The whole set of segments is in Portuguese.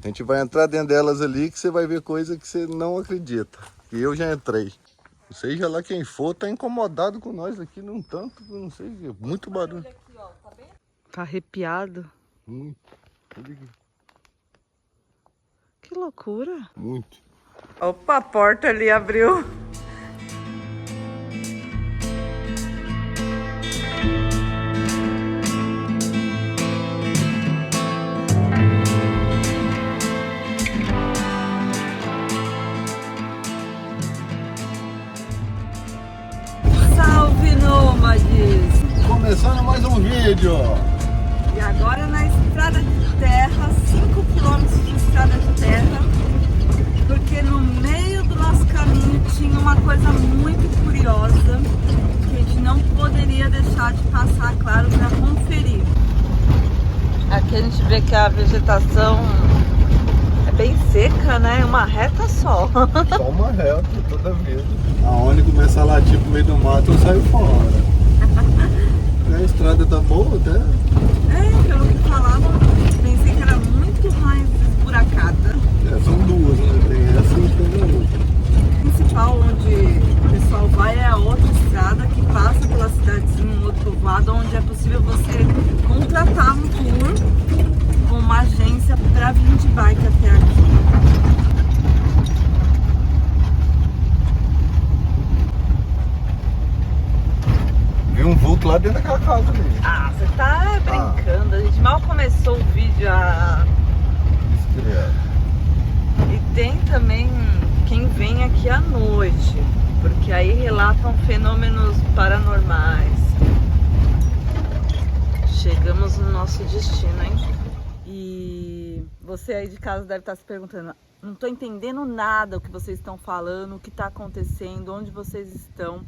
A gente vai entrar dentro delas ali que você vai ver coisa que você não acredita. E eu já entrei. Seja lá quem for, tá incomodado com nós aqui num tanto, não sei, muito barulho. Tá arrepiado. Muito. Olha aqui. Que loucura. Muito. Opa, a porta ali abriu. Salve, nômades! Começando mais um vídeo. E agora na estrada de terra, 5 km de estrada de terra, porque no meio do nosso caminho tinha uma coisa muito curiosa que a gente não poderia deixar de passar, claro, para conferir. Aqui a gente vê que a vegetação é bem seca, né? Uma reta só. Só uma reta toda vez. Aonde começa a latir pro meio do mato, eu saio fora. A estrada tá boa até. É, pelo que falavam, pensei que era muito mais esburacada. São duas, né? Tem essa e tem a outra. O principal onde o pessoal vai é a outra estrada que passa pela cidadezinha, um outro povoado, onde é possível você contratar um tour com uma agência para vir de bike até aqui. Vi um vulto lá dentro daquela casa ali. Ah, você tá brincando, a gente mal começou o vídeo E tem também quem vem aqui à noite, porque aí relatam fenômenos paranormais. Chegamos no nosso destino, hein? E você aí de casa deve estar se perguntando, não tô entendendo nada o que vocês estão falando, o que está acontecendo, onde vocês estão.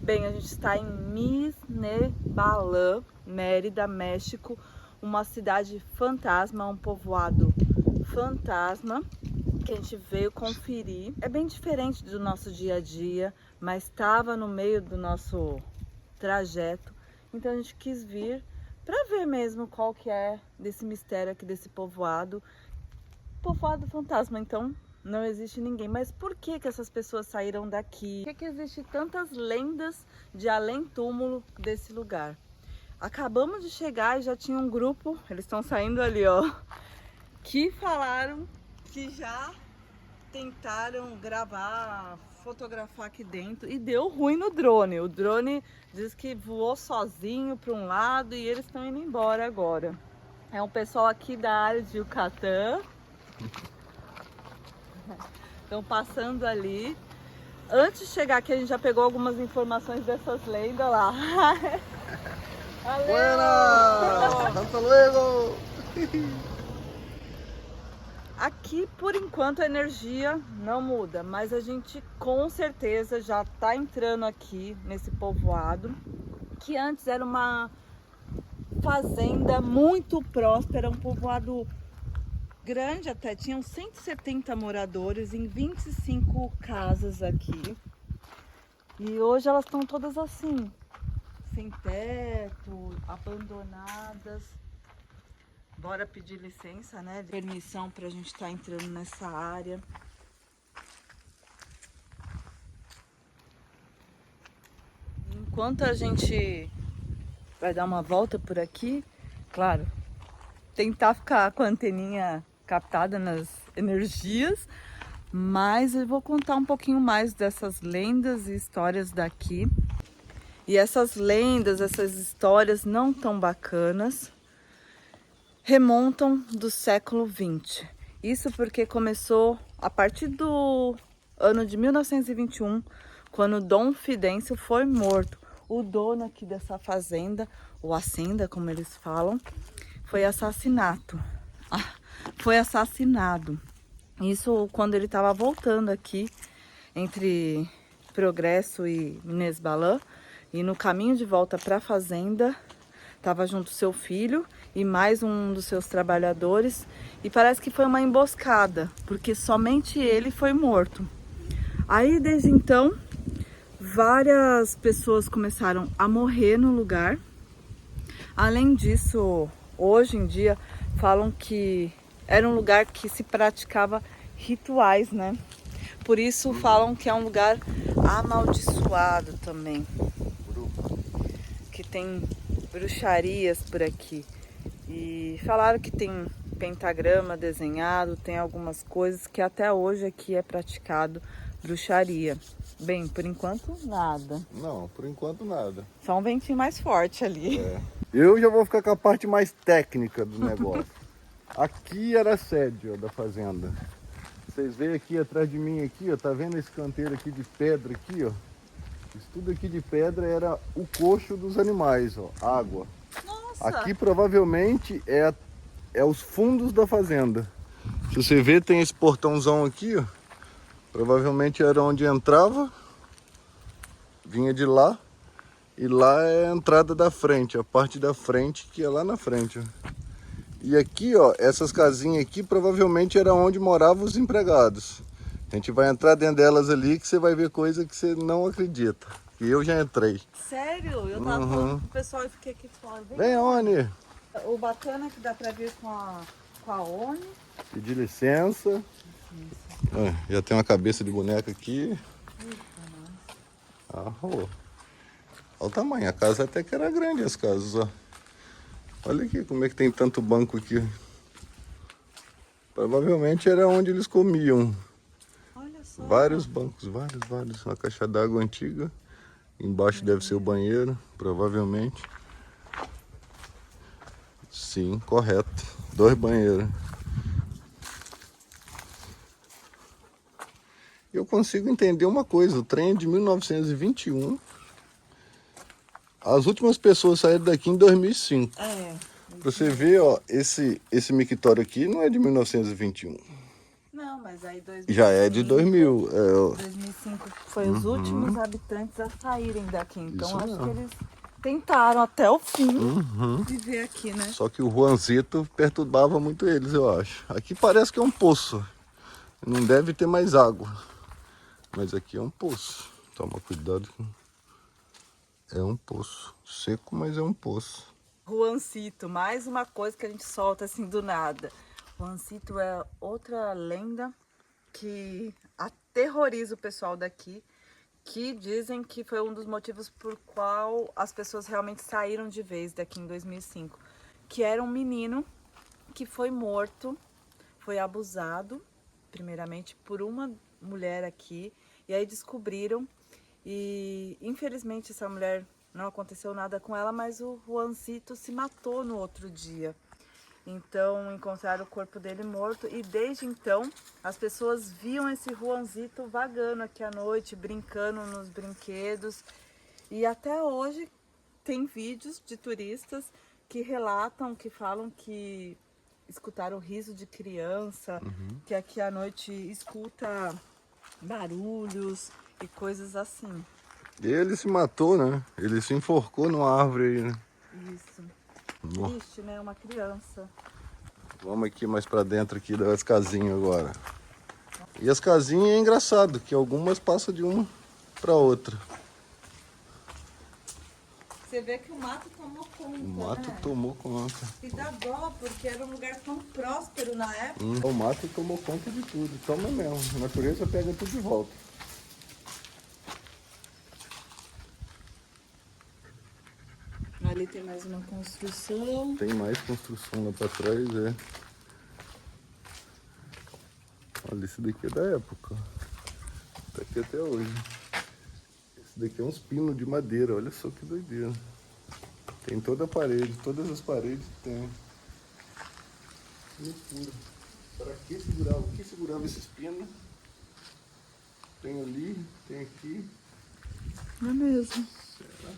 Bem, a gente está em Misnebalã, Mérida, México, uma cidade fantasma, um povoado fantasma que a gente veio conferir. É bem diferente do nosso dia a dia, mas estava no meio do nosso trajeto, então a gente quis vir para ver mesmo qual que é desse mistério aqui desse povoado. Povoado fantasma, então não existe ninguém. Mas por que que essas pessoas saíram daqui? Por que que existe tantas lendas de além-túmulo desse lugar? Acabamos de chegar e já tinha um grupo, eles estão saindo ali, ó, que falaram que já tentaram gravar, fotografar aqui dentro e deu ruim no drone. O drone diz que voou sozinho para um lado e eles estão indo embora agora. É um pessoal aqui da área de Yucatán. Estão passando ali. Antes de chegar aqui a gente já pegou algumas informações dessas lendas lá. Buenas! Hasta luego! Aqui, por enquanto, a energia não muda, mas a gente com certeza já está entrando aqui nesse povoado, que antes era uma fazenda muito próspera, um povoado grande até, tinham 170 moradores em 25 casas aqui. E hoje elas estão todas assim, sem teto, abandonadas. Bora pedir licença, né? Permissão para a gente estar entrando nessa área. Enquanto a gente vai dar uma volta por aqui, claro, tentar ficar com a anteninha captada nas energias, mas eu vou contar um pouquinho mais dessas lendas e histórias daqui. E essas lendas, essas histórias não tão bacanas, remontam do século XX. Isso porque começou a partir do ano de 1921, quando Dom Fidêncio foi morto. O dono aqui dessa fazenda, ou hacienda, como eles falam, foi assassinado. Isso quando ele estava voltando aqui entre Progresso e Misnebalã, e no caminho de volta para a fazenda estava junto seu filho e mais um dos seus trabalhadores, e parece que foi uma emboscada, porque somente ele foi morto. Aí desde então várias pessoas começaram a morrer no lugar. Além disso, hoje em dia falam que era um lugar que se praticava rituais, né? Por isso falam que é um lugar amaldiçoado também, que tem bruxarias por aqui. E falaram que tem pentagrama desenhado, tem algumas coisas que até hoje aqui é praticado bruxaria. Bem, por enquanto nada. Não, por enquanto nada. Só um ventinho mais forte ali. Eu já vou ficar com a parte mais técnica do negócio. Aqui era a sede, ó, da fazenda. Vocês veem aqui atrás de mim aqui, ó, tá vendo esse canteiro aqui de pedra aqui, ó? Isso tudo aqui de pedra era o coxo dos animais, ó, água. Nossa! Aqui provavelmente é os fundos da fazenda. Se você ver, tem esse portãozão aqui, ó. Provavelmente era onde entrava, vinha de lá, e lá é a entrada da frente, a parte da frente que é lá na frente, ó. E aqui, ó, essas casinhas aqui provavelmente era onde moravam os empregados. A gente vai entrar dentro delas ali que você vai ver coisa que você não acredita. E eu já entrei. Sério? Eu tava falando com o pessoal e fiquei aqui fora. Vem, Oni! O bacana é que dá pra vir com a Oni. Pedir licença. Já tem uma cabeça de boneca aqui. Olha o tamanho. A casa até que era grande, as casas, ó. Olha aqui como é que tem tanto banco aqui. Provavelmente era onde eles comiam. Olha só. Vários bancos, vários. Uma caixa d'água antiga. Embaixo deve ser o banheiro, provavelmente. Sim, correto. 2 banheiros. Eu consigo entender uma coisa. O trem é de 1921. As últimas pessoas saíram daqui em 2005. Pra você ver, ó, esse mictório aqui não é de 1921. Não, mas aí 2005, Já é de 2000. 2005 foi os últimos habitantes a saírem daqui. Então Isso acho mesmo. que eles tentaram até o fim viver aqui, né? Só que o Juanzito perturbava muito eles, eu acho. Aqui parece que é um poço. Não deve ter mais água. Mas aqui é um poço. Toma cuidado. É um poço. Seco, mas é um poço. Juancito, mais uma coisa que a gente solta assim do nada. Juancito é outra lenda que aterroriza o pessoal daqui, que dizem que foi um dos motivos por qual as pessoas realmente saíram de vez daqui em 2005. Que era um menino que foi morto, foi abusado, primeiramente, por uma mulher aqui. E aí descobriram e infelizmente essa mulher não aconteceu nada com ela, mas o Juancito se matou no outro dia. Então encontraram o corpo dele morto e desde então as pessoas viam esse Juancito vagando aqui à noite, brincando nos brinquedos. E até hoje tem vídeos de turistas que relatam, que falam que escutaram o riso de criança, que aqui à noite escuta barulhos e coisas assim. Ele se matou, né? Ele se enforcou numa árvore aí, né? Isso. Triste, né? Uma criança. Vamos aqui mais pra dentro aqui das casinhas agora. E as casinhas é engraçado, que algumas passam de uma pra outra. Você vê que o mato tomou conta, O mato né? tomou conta. E dá dó, porque era um lugar tão próspero na época. O mato tomou conta de tudo. Toma mesmo. A natureza pega tudo de volta. Ali tem mais uma construção. Tem mais construção lá pra trás, é. Olha, esse daqui é da época. Tá aqui até hoje. Esse daqui é uns pinos de madeira, olha só que doideira. Tem toda a parede, todas as paredes tem. Que loucura. Para que segurava? O que segurava esses pinos? Tem ali, tem aqui. É mesmo. Será?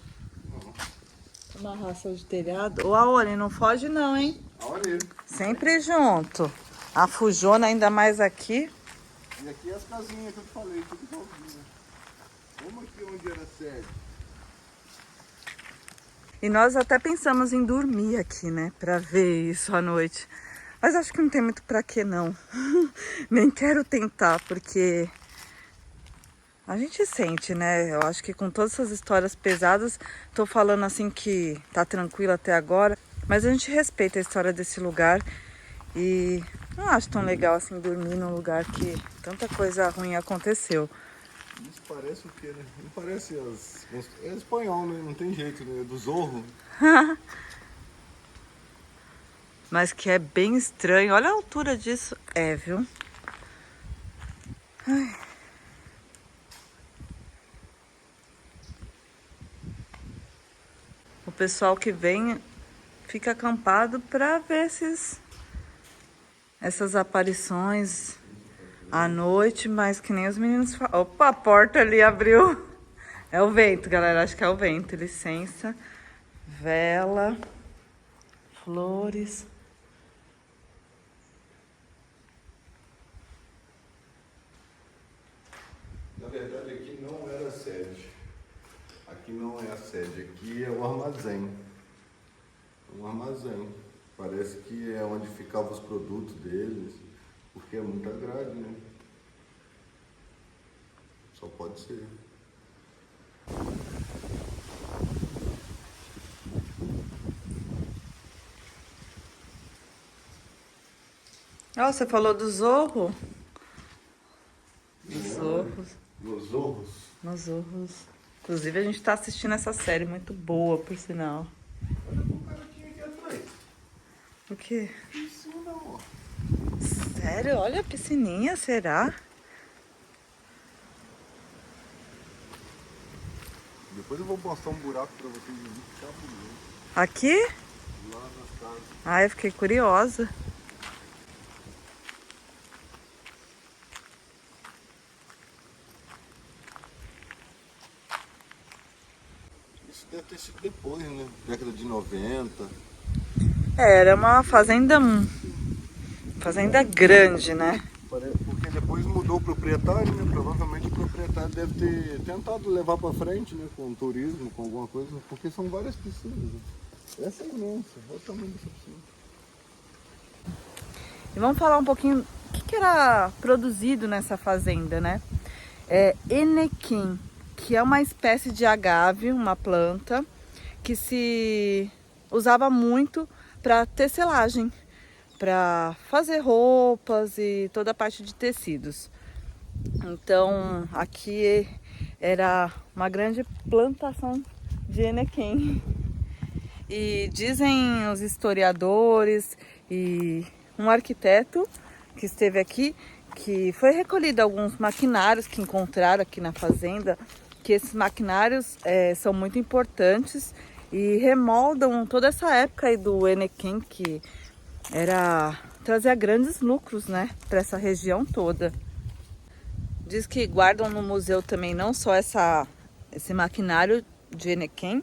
Uma raça de telhado. Ô, Aone, não foge não, hein? Olha. Sempre junto. A fujona ainda mais aqui. E aqui as casinhas que eu te falei, tudo igualzinho. Vamos aqui onde era a sede. E nós até pensamos em dormir aqui, né? Pra ver isso à noite. Mas acho que não tem muito pra quê, não. Nem quero tentar, porque a gente sente, né? Eu acho que com todas essas histórias pesadas, tô falando assim que tá tranquilo até agora, mas a gente respeita a história desse lugar e Não acho tão legal assim dormir num lugar que tanta coisa ruim aconteceu. Isso parece o quê, né? Não parece é espanhol, né? Não tem jeito, né? Do Zorro. Mas que é bem estranho. Olha a altura disso. É, viu? Ai. O pessoal que vem fica acampado para ver essas aparições à noite, mas que nem os meninos falam. Opa, a porta ali abriu. É o vento, galera. Acho que é o vento. Licença. Vela. Flores. Na verdade, aqui não era a sede. Aqui não é a sede. Aqui é o armazém. Um armazém. Parece que é onde ficavam os produtos deles. Porque é muita grade, né? Só pode ser. Ó, você falou do Zorro? Dos Zorros. Nos Zorros. Nos Zorros. Inclusive, a gente tá assistindo essa série muito boa, por sinal. Olha o caroquinho aqui atrás. O quê? Piscina, ó. Sério? Olha a piscininha, será? Depois eu vou mostrar um buraco pra vocês verem que cabuloso. Aqui? Lá nas casas. Ah, eu fiquei curiosa. Isso deve ter sido depois, né? Década de 90. Era uma fazenda grande, né? Porque depois mudou o proprietário, né? Provavelmente o proprietário deve ter tentado levar pra frente, né? Com turismo, com alguma coisa. Porque são várias piscinas. Né? Essa é imensa. Olha o tamanho dessa piscina. E vamos falar um pouquinho o que era produzido nessa fazenda, né? É enequim, que é uma espécie de agave, uma planta que se usava muito para tecelagem, para fazer roupas e toda a parte de tecidos. Então aqui era uma grande plantação de enequim. E dizem os historiadores e um arquiteto que esteve aqui que foi recolhido alguns maquinários que encontraram aqui na fazenda, que esses maquinários são muito importantes e remoldam toda essa época aí do enequim, que trazia grandes lucros, né, para essa região toda. Diz que guardam no museu também não só esse maquinário de enequim,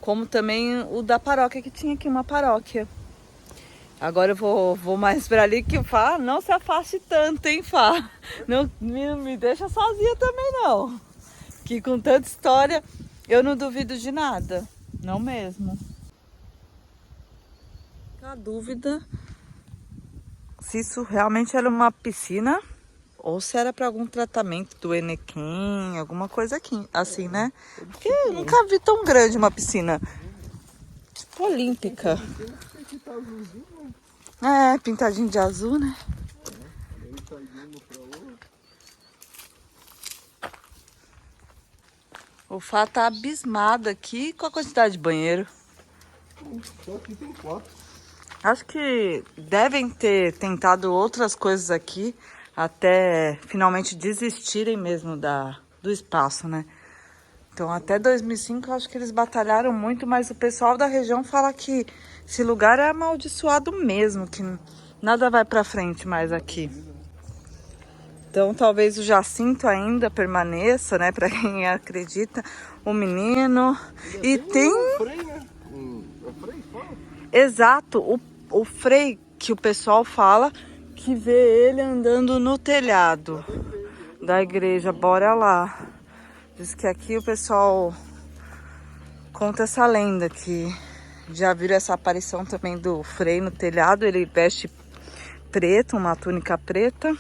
como também o da paróquia, que tinha aqui uma paróquia. Agora eu vou mais para ali, que o Fá não se afaste tanto, hein, Fá? Não me deixa sozinha também, não. Que com tanta história, eu não duvido de nada. Não mesmo. A dúvida se isso realmente era uma piscina ou se era para algum tratamento do enequim, alguma coisa aqui, assim, né? Porque eu nunca vi tão grande uma piscina. Tipo olímpica. É, pintadinho de azul, né? O Fá tá abismado aqui com a quantidade de banheiro. Só aqui tem 4. Acho que devem ter tentado outras coisas aqui até finalmente desistirem mesmo do espaço, né? Então até 2005 eu acho que eles batalharam muito, mas o pessoal da região fala que esse lugar é amaldiçoado mesmo, que nada vai pra frente mais aqui. Então talvez o Jacinto ainda permaneça, né? Pra quem acredita, o menino. E tem Frei, né? Frei, fala. Exato, o Frei que o pessoal fala que vê ele andando no telhado da igreja. Bora lá. Diz que aqui o pessoal conta essa lenda, que já viram essa aparição também do Frei no telhado. Ele veste preto, uma túnica preta.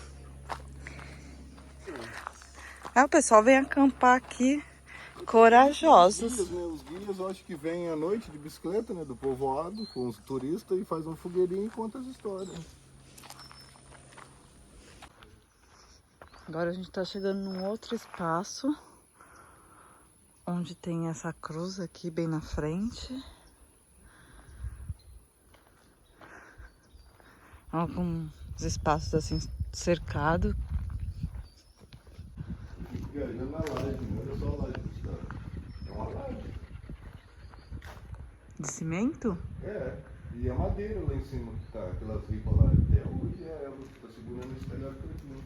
Aí o pessoal vem acampar aqui corajosos. Os guias eu acho que vêm à noite de bicicleta, né, do povoado, com os turistas, e faz uma fogueirinha e conta as histórias. Agora a gente tá chegando num outro espaço, onde tem essa cruz aqui bem na frente. Alguns espaços assim cercados. Viajando na laje, não era só a laje que está. É uma laje. De cimento? É, e a madeira lá em cima que tá, aquelas ripas lá. Até hoje ela tá segurando esse telhado todinho.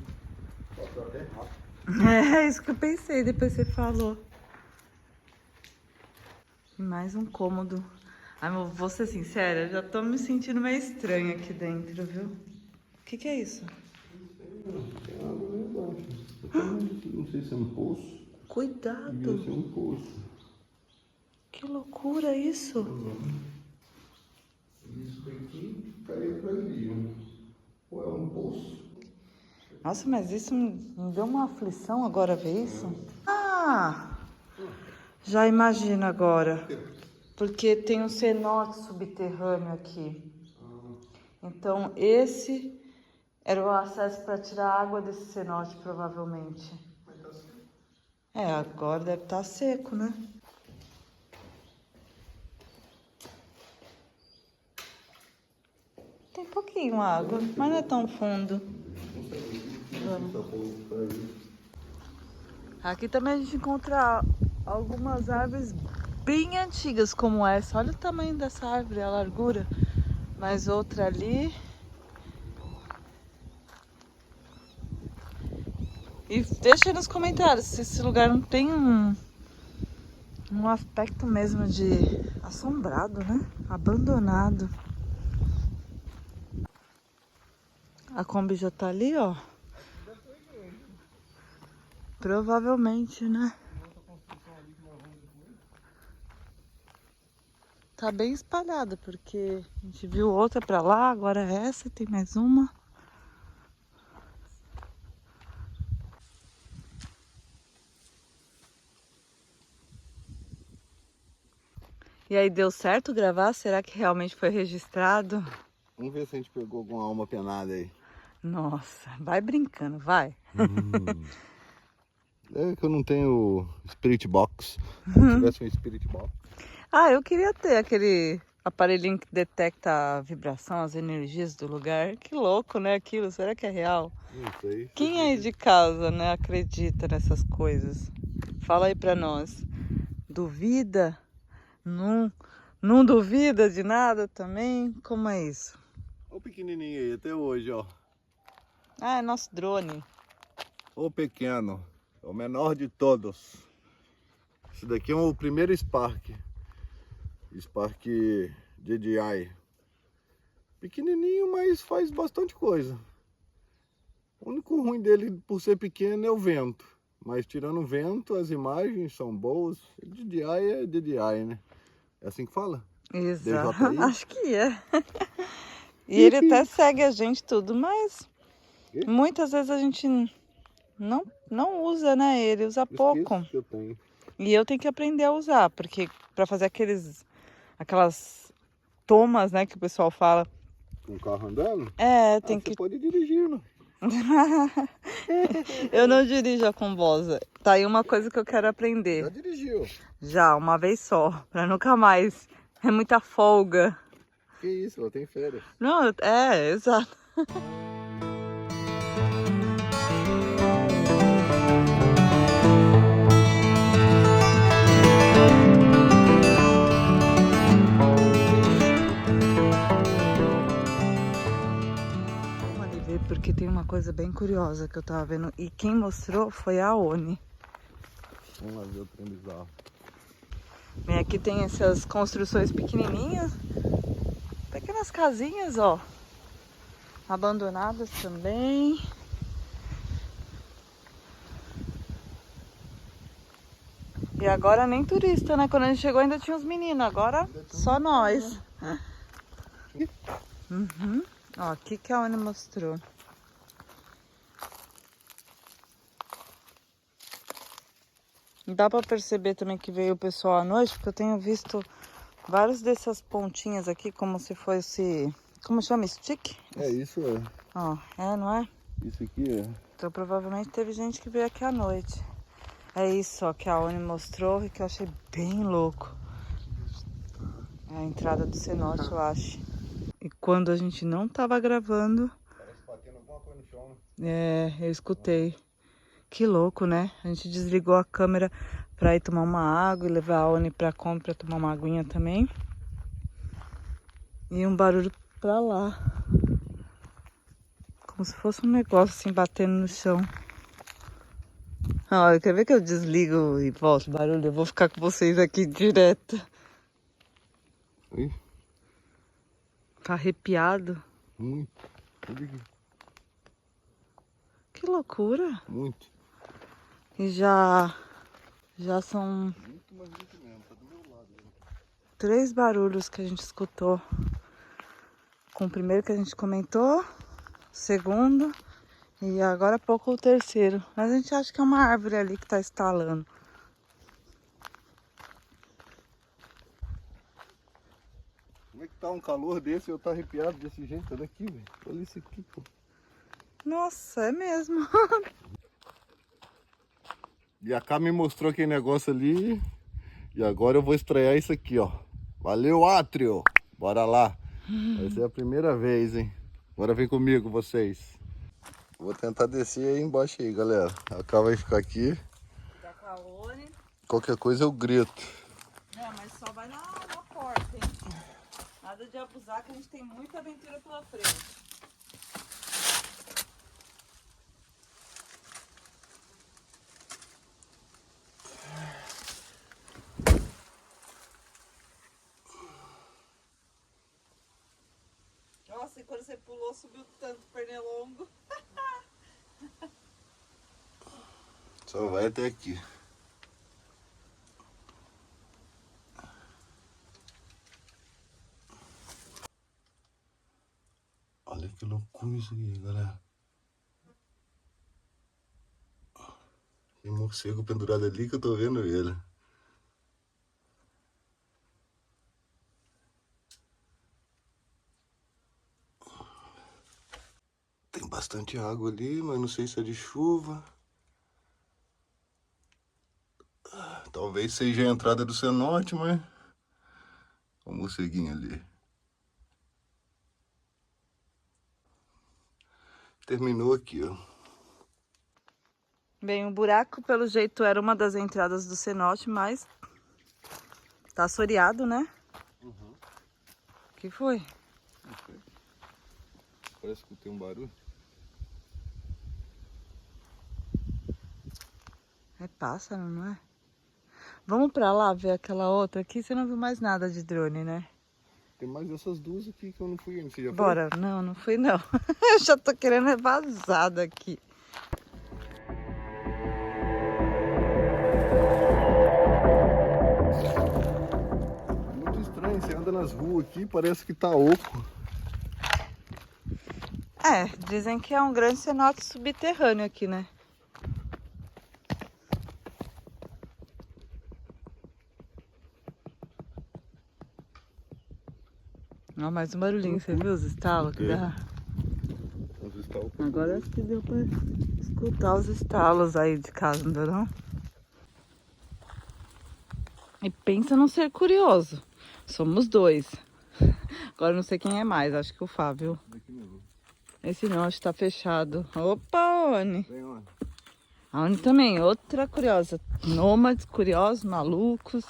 Só tá até rápido. É isso que eu pensei, depois você falou. Mais um cômodo. Ai, mas vou ser sincera, eu já tô me sentindo meio estranha aqui dentro, viu? O que é isso? Tem água lá embaixo. Não sei se é um poço. Cuidado! Devia ser um poço. Que loucura isso! Isso aqui caiu pra ali. Ou é um poço? Nossa, mas isso me deu uma aflição agora ver isso. Ah! Já imagino agora. Porque tem um cenote subterrâneo aqui. Então esse era o acesso para tirar a água desse cenote, provavelmente. É, agora deve estar seco, né? Tem pouquinho água, mas não é tão fundo. Aqui também a gente encontra algumas árvores bem antigas como essa. Olha o tamanho dessa árvore, a largura. Mais outra ali. E deixa aí nos comentários se esse lugar não tem um aspecto mesmo de assombrado, né? Abandonado. A Kombi já tá ali, ó. Provavelmente, né? Tá bem espalhada, porque a gente viu outra pra lá, agora essa, tem mais uma. E aí, deu certo gravar? Será que realmente foi registrado? Vamos ver se a gente pegou alguma alma penada aí. Nossa, vai brincando, vai. É que eu não tenho Spirit Box. Se tivesse um Spirit Box. Ah, eu queria ter aquele aparelhinho que detecta a vibração, as energias do lugar. Que louco, né, aquilo? Será que é real? Não sei. Quem aí de casa, né, acredita nessas coisas? Fala aí pra nós. Duvida? Não duvida de nada também? Como é isso? Olha o pequenininho aí, até hoje, ó. Ah, é nosso drone. O pequeno, é o menor de todos. Esse daqui é o primeiro Spark. Spark DJI. Pequenininho, mas faz bastante coisa. O único ruim dele, por ser pequeno, é o vento. Mas tirando o vento, as imagens são boas. DJI é DJI, né? É assim que fala? Exato, DJI? acho que é. E ele até segue a gente tudo, mas muitas vezes a gente não usa, né? Ele usa pouco. Esqueço que eu tenho. E eu tenho que aprender a usar, porque para fazer aquelas tomas, né, que o pessoal fala. Com o carro andando? Tem você que... pode dirigir, né? Eu não dirijo a combosa. Tá aí uma coisa que eu quero Já aprender. dirigiu. Já, uma vez só, pra nunca mais. É muita folga. Que isso, ela tem férias. Não, exato. Vamos ali ver, porque tem uma coisa bem curiosa que eu tava vendo. E quem mostrou foi a Oni. Vamos lá ver o trem bizarro. Bem, aqui tem essas construções pequenininhas. Pequenas casinhas, ó. Abandonadas também. E agora nem turista, né? Quando a gente chegou ainda tinha os meninos, agora só nós. Uhum. Ó, aqui que a Ana mostrou. Dá pra perceber também que veio o pessoal à noite, porque eu tenho visto vários dessas pontinhas aqui, como se fosse... Como chama? Stick? É isso, é. Ó, não é? Isso aqui é... Então provavelmente teve gente que veio aqui à noite. É isso, ó, que a Oni mostrou e que eu achei bem louco. É a entrada do cenote, eu acho. E quando a gente não tava gravando... Parece batendo alguma coisa no chão, né? Eu escutei. Que louco, né? A gente desligou a câmera pra ir tomar uma água e levar a Oni pra compra pra tomar uma aguinha também. E um barulho pra lá. Como se fosse um negócio assim batendo no chão. Olha, quer ver que eu desligo e volto o barulho? Eu vou ficar com vocês aqui direto. Ih, Tá arrepiado. muito. Olha aqui. Que loucura. Muito. E já são Muito, mas muito mesmo. Tá do meu lado. 3 barulhos que a gente escutou. Com o primeiro que a gente comentou, o segundo e agora há pouco o terceiro. Mas a gente acha que é uma árvore ali que tá estalando. Como é que tá um calor desse e eu tô arrepiado desse jeito? Olha aqui, velho. Olha isso aqui, pô. Nossa, é mesmo. E a Cá me mostrou aquele negócio ali. E agora eu vou estrear isso aqui, ó. Valeu, Átrio! Bora lá. Vai ser a primeira vez, hein? Agora vem comigo, vocês. Vou tentar descer aí embaixo aí, galera. A Cá vai ficar aqui. Da Caone. Qualquer coisa eu grito. Mas só vai na porta, hein? Nada de abusar que a gente tem muita aventura pela frente. Nossa, e quando você pulou, subiu tanto pernilongo. Só vai até aqui. Olha que loucura isso aqui, galera. Tem morcego pendurado ali que eu tô vendo ele. Tem bastante água ali, mas não sei se é de chuva. Talvez seja a entrada do cenote, mas... Olha o morceguinho ali. Terminou aqui, ó. Bem, o buraco, pelo jeito, era uma das entradas do cenote, mas tá assoreado, né? Uhum. O que foi? Não sei. Parece que tem um barulho. É pássaro, não é? Vamos pra lá ver aquela outra aqui. Você não viu mais nada de drone, né? Tem mais essas duas aqui que eu não fui ainda. Você já foi? Bora. Não, não fui não. Eu já tô querendo é vazada aqui. Muito estranho, você anda nas ruas aqui, parece que tá oco. É, dizem que é um grande cenote subterrâneo aqui, né? Ó, mais um barulhinho, você viu os estalos que dá? Agora acho que deu pra escutar os estalos aí de casa, não deu não? E pensa num ser curioso. Somos 2. Agora não sei quem é mais, acho que o Fábio. Esse não, acho que tá fechado. Opa, Oni. A Oni também, outra curiosa. Nômades, curiosos, malucos.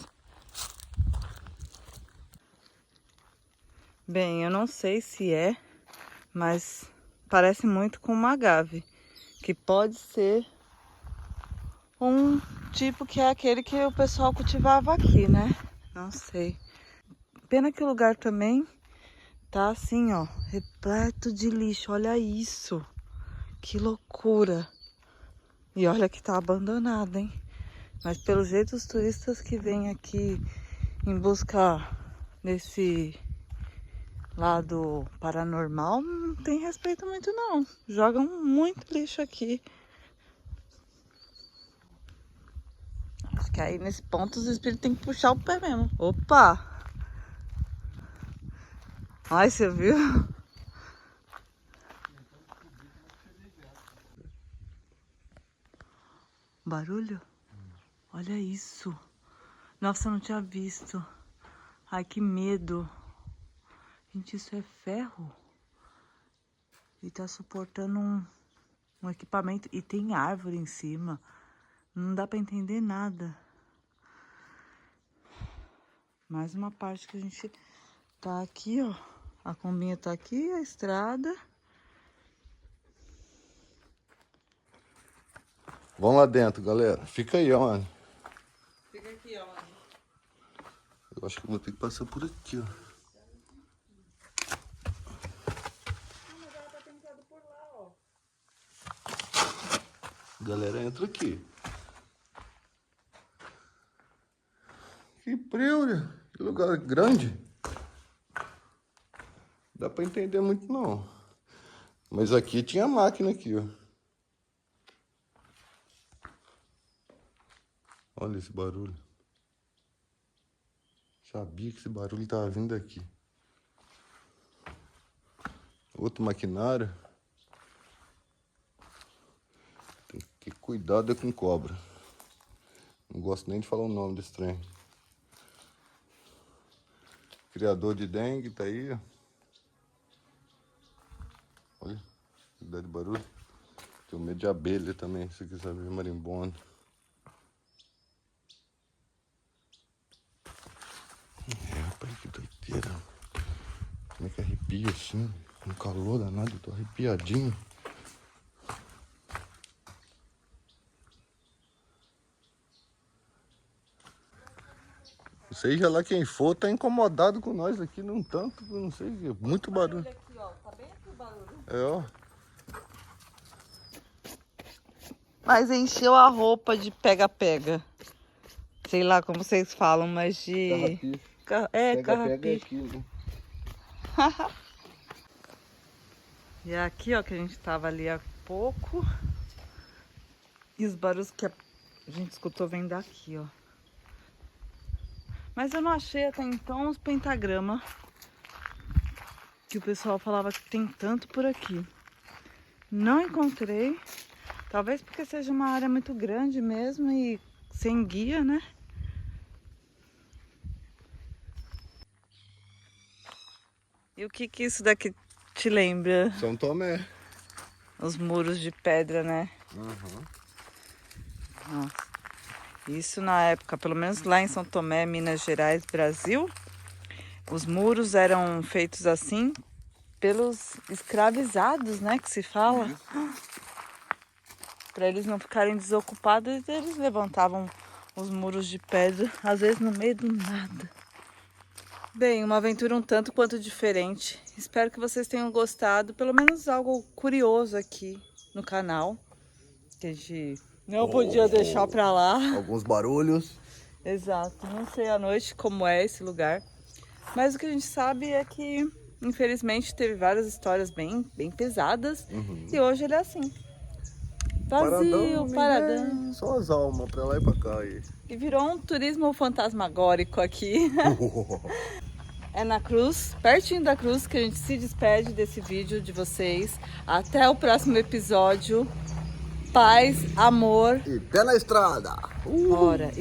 Bem, eu não sei se é, mas parece muito com uma agave. Que pode ser um tipo que é aquele que o pessoal cultivava aqui, né? Não sei. Pena que o lugar também tá assim, ó, repleto de lixo. Olha isso. Que loucura. E olha que tá abandonado, hein? Mas pelo jeito os turistas que vêm aqui em busca desse lado paranormal não tem respeito muito não. Jogam muito lixo aqui. Acho que aí nesse ponto os espíritos têm que puxar o pé mesmo. Opa! Ai, você viu? Barulho? Olha isso. Nossa, eu não tinha visto. Ai, que medo. Gente, isso é ferro. E tá suportando um equipamento. E tem árvore em cima. Não dá pra entender nada. Mais uma parte que a gente tá aqui, ó. A combinha tá aqui, a estrada. Vamos lá dentro, galera. Fica aí, ó. Fica aqui, ó. Eu acho que eu vou ter que passar por aqui, ó. Mas ela tá tentando por lá, ó. Galera, entra aqui. Que preura. Que lugar grande. Dá pra entender muito, não. Mas aqui tinha máquina aqui, ó. Olha esse barulho. Sabia que esse barulho tava vindo daqui. Outro maquinário. Tem que ter cuidado com cobra. Não gosto nem de falar o nome desse trem. Criador de dengue tá aí, ó. Olha, cuidado de barulho. Tenho medo de abelha também, se você quiser ver marimbondo. Rapaz, que doideira. Como é que arrepia assim? Com calor danado, eu tô arrepiadinho. Seja lá quem for, tá incomodado com nós aqui num tanto, não sei, muito barulho. Aqui, ó. Tá bem aqui o barulho. É, ó. Mas encheu a roupa de pega-pega. Sei lá como vocês falam, mas de... Carrapicho. Pega carrapicho. aqui, né? E é aqui, ó, que a gente tava ali há pouco. E os barulhos que a gente escutou vem daqui, ó. Mas eu não achei até então os pentagramas que o pessoal falava que tem tanto por aqui. Não encontrei. Talvez porque seja uma área muito grande mesmo e sem guia, né? E o que que isso daqui te lembra? São Tomé. Os muros de pedra, né? Uhum. Nossa. Isso na época, pelo menos lá em São Tomé, Minas Gerais, Brasil, os muros eram feitos assim pelos escravizados, né? Que se fala. Para eles não ficarem desocupados, eles levantavam os muros de pedra, às vezes no meio do nada. Bem, uma aventura um tanto quanto diferente. Espero que vocês tenham gostado, pelo menos algo curioso aqui no canal, que a gente não podia deixar pra lá. Alguns barulhos. Exato, não sei à noite como é esse lugar, mas o que a gente sabe é que, infelizmente, teve várias histórias bem pesadas, e hoje ele é assim. Vazio, paradão. Ninguém, só as almas pra lá e pra cá. E virou um turismo fantasmagórico aqui. É na Cruz, pertinho da Cruz, que a gente se despede desse vídeo de vocês. Até o próximo episódio. Paz, amor. E pé na estrada. Bora.